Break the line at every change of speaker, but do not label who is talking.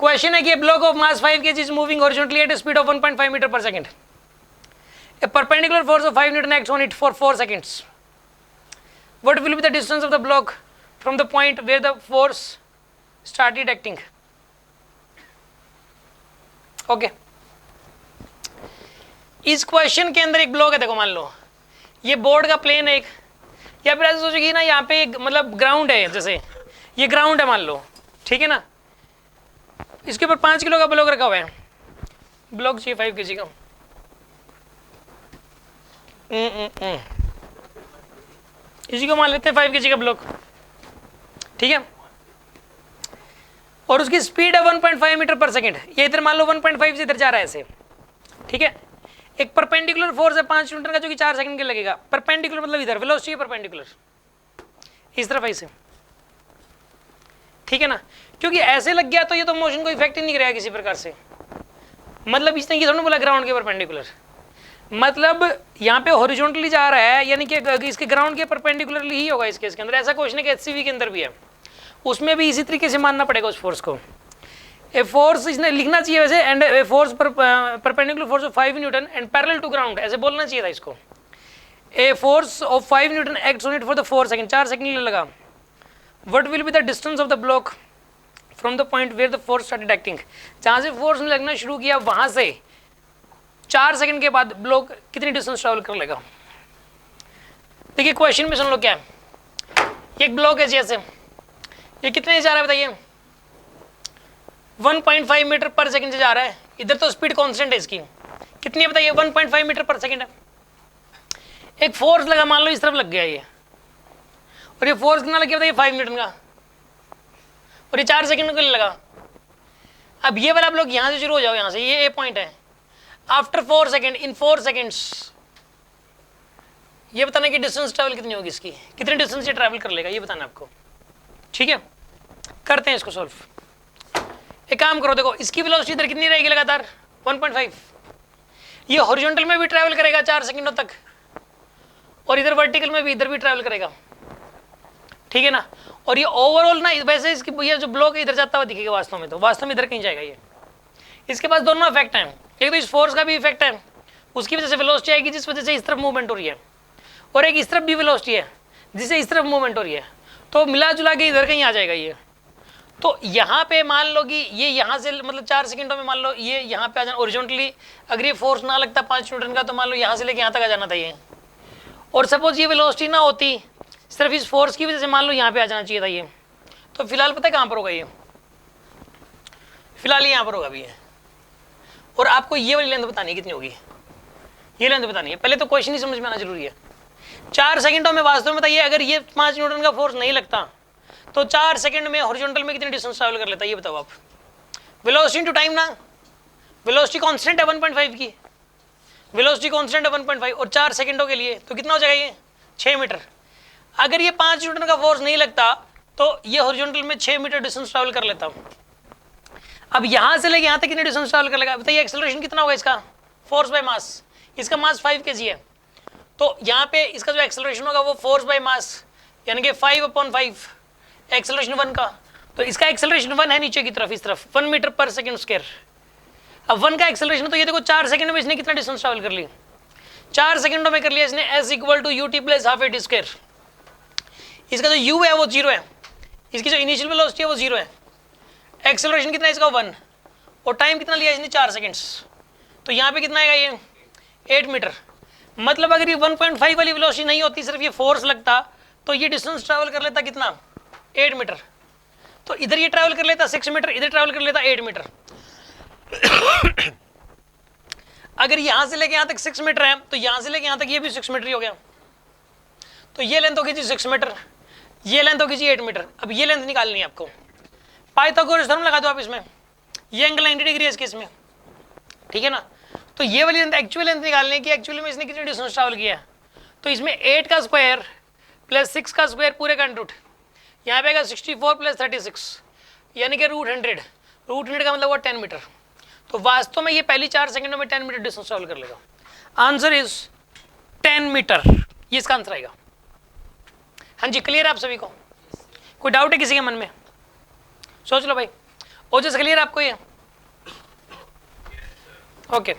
Question है कि block of mass 5 kg is moving horizontally at a speed of 1.5 meter per second. A perpendicular force of 5 Newton acts on it for 4 seconds. What will be the distance of the block from the point where the force started acting? Okay. इस question के अंदर एक block है, देखो मान लो ये board का plane है एक, या फिर ऐसे सोचोगे ना यहाँ पे एक मतलब ग्राउंड है, जैसे ये ग्राउंड है मान लो, ठीक है ना, इसके ऊपर 5 किलो का ब्लॉक रखा हुआ है, ब्लॉक चाहिए 5 kg का, इसी को मान लेते हैं 5 kg का ब्लॉक, ठीक है, और उसकी स्पीड है 1.5 मीटर पर सेकेंड, ये इधर मान लो 1.5 से इधर जा रहा है ऐसे, ठीक है। एक परपेंडिकुलर फोर्स है 5 न्यूटन का जो कि 4 सेकंड के लगेगा, परपेंडिकुलर मतलब इधर, वेलोसिटी है परपेंडिकुलर इस तरफ ऐसे, ठीक है ना, क्योंकि ऐसे लग गया तो ये तो मोशन को इफेक्ट ही नहीं करेगा किसी प्रकार से, मतलब इसने ये थोड़ा बोला ग्राउंड के परपेंडिकुलर, मतलब यहाँ पे हॉरिजॉन्टली जा रहा है, यानी कि इसके ग्राउंड के परपेंडिकुलरली ही होगा इसके अंदर। ऐसा क्वेश्चन है कि एचसीवी के अंदर भी है, उसमें भी इसी तरीके से मानना पड़ेगा उस फोर्स को। ए फोर्स इसने लिखना चाहिए वैसे, and a force perpendicular force of 5 newton and parallel to ground, ऐसे बोलना चाहिए था इसको। A force of 5 newton acts on it for the 4 second, 4 second लगा। What will be the distance of the block from the point where the force started acting, जहाँ से force ने लगना शुरू किया वहाँ से 4 सेकंड के बाद ब्लॉक कितनी डिस्टेंस ट्रैवल कर लेगा। देखिए क्वेश्चन में सुन लो क्या है, एक ब्लॉक है जैसे, ये कितने जा रहा है बताइए, 1.5 मीटर पर सेकंड से जा रहा है, इधर तो स्पीड कांस्टेंट है इसकी, कितनी है बताइए, 1.5 मीटर पर सेकंड है। एक फोर्स लगा मान लो इस तरफ लग गया ये, और ये फोर्स कितना लग गया बताइए 5 न्यूटन का, और ये 4 सेकंड के लिए लगा। अब ये वाला ब्लॉक यहाँ से शुरू हो जाओ, यहाँ से ये पॉइंट है, आफ्टर 4 सेकंड, इन 4 सेकंड्स ये बताना कि डिस्टेंस ट्रैवल कितनी होगी इसकी, कितनी डिस्टेंस ये ट्रैवल कर लेगा, ये बताना आपको, ठीक है। करते हैं इसको सॉल्व। एक काम करो, देखो इसकी वेलोसिटी इधर कितनी रहेगी लगातार 1.5, ये हॉरिजॉन्टल में भी ट्रैवल करेगा 4 सेकंडों तक, और इधर वर्टिकल में भी इधर भी ट्रैवल करेगा, ठीक है ना। और ये ओवरऑल ना वैसे इसकी ये जो ब्लॉक इधर जाता हुआ दिखेगा, वास्तव में तो वास्तव में इधर कहीं जाएगा ये। इसके पास दोनों इफेक्ट हैं, एक तो इस फोर्स का भी इफेक्ट है, उसकी वजह से वेलोसिटी आएगी जिस वजह से इस तरफ मूवमेंट हो रही है, और एक इस तरफ भी वेलोसिटी है जिससे इस तरफ मूवमेंट हो रही है, तो मिला जुला के इधर कहीं आ जाएगा ये। तो यहाँ पे मान लो कि ये यहाँ से मतलब 4 सेकंडों में मान लो ये यहाँ पे आ जाना ओरिजिनली, अगर ये फोर्स ना लगता 5 न्यूटन का तो मान लो यहाँ से लेके यहाँ तक आ जाना था ये, और सपोज ये वेलोसिटी ना होती, सिर्फ इस फोर्स की वजह से मान लो यहाँ पे आ जाना चाहिए था ये, तो फिलहाल पता है कहाँ पर होगा ये, फिलहाल यहाँ पर होगा अभी ये। और आपको ये वाली लेंथ बतानी है कितनी होगी, ये लेंथ बतानी है, पहले तो क्वेश्चन ही समझ में आना जरूरी है। 4 सेकंडों में वास्तव में बताइए अगर ये 5 न्यूटन का फोर्स नहीं लगता तो 4 सेकंड में हॉरिजॉन्टल में कितनी डिस्टेंस ट्रैवल कर लेता है, ये बताओ आप। वेलोसिटी टू टाइम ना, वेलोसिटी कांस्टेंट है 1.5 की, वेलोसिटी कांस्टेंट है 1.5, और 4 सेकंडों के लिए तो कितना हो जाएगा ये 6 मीटर। अगर ये 5 न्यूटन का फोर्स नहीं लगता तो ये हॉरिजॉन्टल में 6 मीटर डिस्टेंस ट्रैवल कर लेता। अब यहाँ से लेके यहाँ तक कितनी डिस्टेंस ट्रैवल कर लेगा बताइए, एक्सेलरेशन कितना होगा इसका, फोर्स बाय मास, इसका मास 5 kg है, तो यहाँ पे इसका जो एक्सेलरेशन होगा वो फोर्स बाय मास यानी कि 5/5 एक्सेलरेशन 1 का, तो इसका एक्सेलरेशन 1 है नीचे की तरफ, इस तरफ 1 मीटर पर सेकंड स्क्वायर। अब 1 का एक्सेलरेशन, तो ये देखो 4 सेकंड में इसने कितना डिस्टेंस ट्रैवल कर लिया, 4 सेकंडों में कर लिया इसने, s equal to ut plus half AT square. इसका जो u है वो 0 है, इसकी जो इनिशियल वेलोसिटी है वो 0 है, एक्सेलरेशन कितना है इसका 1, और टाइम कितना लिया इसने 4 सेकंड्स, तो यहाँ पे कितना आएगा ये 8 मीटर। मतलब अगर ये 1.5 वाली वेलोसिटी नहीं होती, सिर्फ ये फोर्स लगता, तो ये डिस्टेंस ट्रैवल कर लेता कितना 8 मीटर। तो इधर ये ट्रैवल कर लेता 6 मीटर, इधर ट्रैवल कर लेता 8 मीटर। अगर यहाँ से लेके यहाँ तक 6 मीटर है तो यहाँ से लेके यहाँ तक ये भी 6 मीटर ही हो गया, तो ये लेंथ होगी जी 6 मीटर, ये लेंथ होगी जी 8 मीटर। अब ये लेंथ निकालनी है आपको, पाइथागोरस थ्योरम लगा दो आप इसमें, ये एंगल 90 डिग्री है इसके इसमें, ठीक है ना। तो ये वाली लेंथ एक्चुअल लेंथ निकालने की, एक्चुअली में इसने कितनी डिस्टेंस ट्रैवल किया है, तो इसमें 8 का स्क्वायर प्लस 6 का स्क्वायर पूरे का रूट, यहाँ पे आएगा 64 प्लस 36 यानी कि √100, √100 का मतलब वो 10 मीटर। तो वास्तव में ये पहली 4 सेकंडों में 10 मीटर डिस्टेंस ट्रैवल कर लेगा। आंसर इज 10 मीटर, ये इसका आंसर आएगा। हाँ जी, क्लियर है आप सभी को, कोई डाउट है किसी के मन में, सोच लो भाई। ओजस क्लियर आपको ये? ओके